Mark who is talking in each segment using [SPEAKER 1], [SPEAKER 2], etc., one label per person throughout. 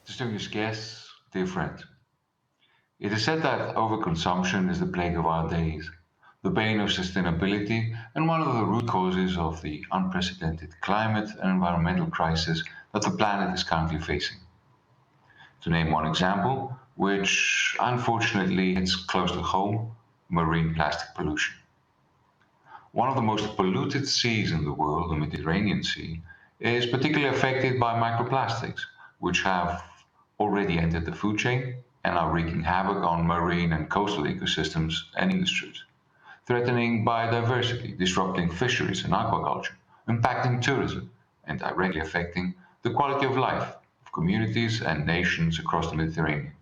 [SPEAKER 1] Distinguished guests, dear friends, it is said that overconsumption is the plague of our days, the bane of sustainability, and one of the root causes of the unprecedented climate and environmental crisis that the planet is currently facing. To name one example, which unfortunately hits close to home, marine plastic pollution. One of the most polluted seas in the world, the Mediterranean Sea, is particularly affected by microplastics, which have already entered the food chain and are wreaking havoc on marine and coastal ecosystems and industries, threatening biodiversity, disrupting fisheries and aquaculture, impacting tourism, and directly affecting the quality of life of communities and nations across the Mediterranean,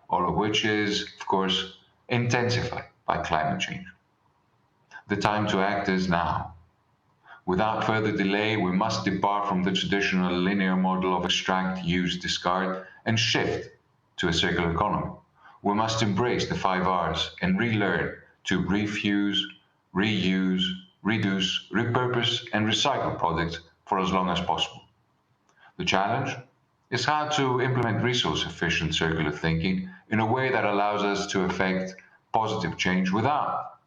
[SPEAKER 1] all of which is, of course, intensified by climate change. The time to act is now. Without further delay, we must depart from the traditional linear model of extract, use, discard, and shift to a circular economy. We must embrace the 5 Rs and relearn to refuse, reuse, reduce, repurpose, and recycle products for as long as possible. The challenge is how to implement resource efficient circular thinking in a way that allows us to effect positive change without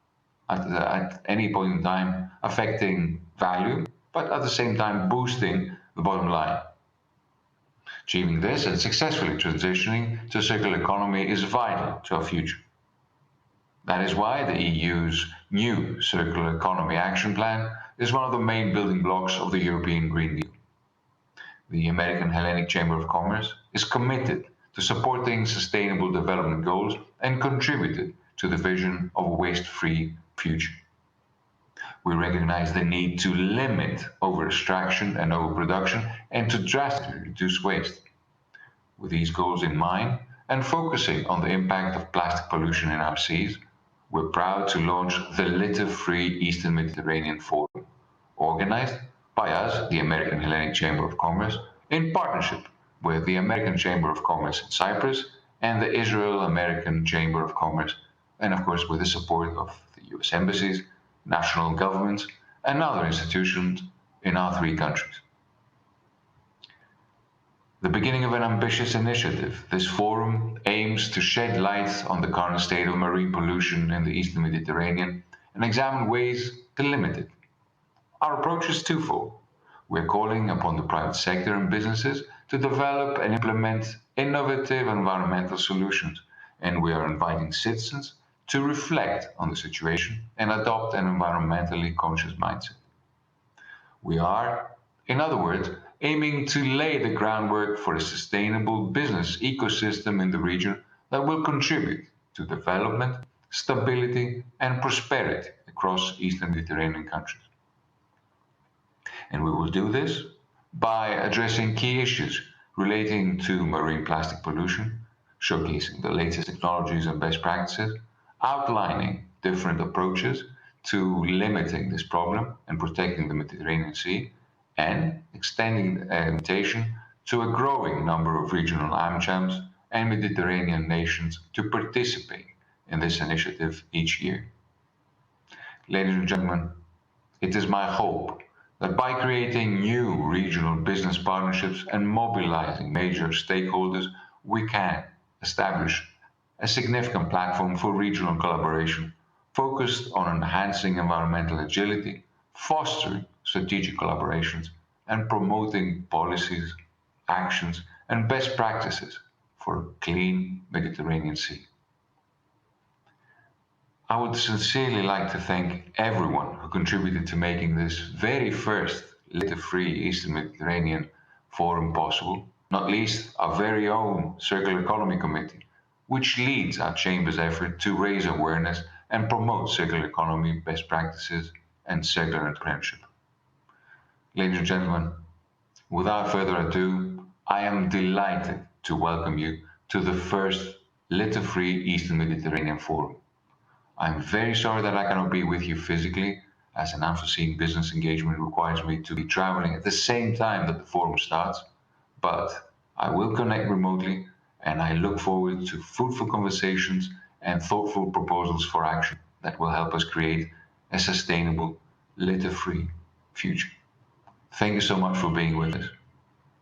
[SPEAKER 1] at any point in time affecting value, but at the same time boosting the bottom line. Achieving this and successfully transitioning to a circular economy is vital to our future. That is why the EU's new Circular Economy Action Plan is one of the main building blocks of the European Green Deal. The American-Hellenic Chamber of Commerce is committed to supporting sustainable development goals and contributed to the vision of a waste-free future. We recognize the need to limit over-extraction and overproduction and to drastically reduce waste. With these goals in mind and focusing on the impact of plastic pollution in our seas, we're proud to launch the LitterFree Eastern Mediterranean Forum, organized by us, the American Hellenic Chamber of Commerce, in partnership with the American Chamber of Commerce in Cyprus and the Israel-American Chamber of Commerce, and of course with the support of the US embassies, national governments, and other institutions in our three countries. The beginning of an ambitious initiative, this forum aims to shed light on the current state of marine pollution in the Eastern Mediterranean and examine ways to limit it. Our approach is twofold. We're calling upon the private sector and businesses to develop and implement innovative environmental solutions, and we are inviting citizens to reflect on the situation and adopt an environmentally conscious mindset. We are, in other words, aiming to lay the groundwork for a sustainable business ecosystem in the region that will contribute to development, stability, and prosperity across Eastern Mediterranean countries. And we will do this by addressing key issues relating to marine plastic pollution, showcasing the latest technologies and best practices, outlining different approaches to limiting this problem and protecting the Mediterranean Sea, and extending the invitation to a growing number of regional AmChams and Mediterranean nations to participate in this initiative each year. Ladies and gentlemen, it is my hope that by creating new regional business partnerships and mobilizing major stakeholders, we can establish a significant platform for regional collaboration focused on enhancing environmental agility, fostering strategic collaborations, and promoting policies, actions, and best practices for a clean Mediterranean Sea. I would sincerely like to thank everyone who contributed to making this very first litter-free Eastern Mediterranean Forum possible, not least our very own Circular Economy Committee, which leads our Chamber's effort to raise awareness and promote circular economy best practices and circular entrepreneurship. Ladies and gentlemen, without further ado, I am delighted to welcome you to the first litter-free Eastern Mediterranean Forum. I'm very sorry that I cannot be with you physically, as an unforeseen business engagement requires me to be traveling at the same time that the forum starts, but I will connect remotely, and I look forward to fruitful conversations and thoughtful proposals for action that will help us create a sustainable, litter-free future. Thank you so much for being with us.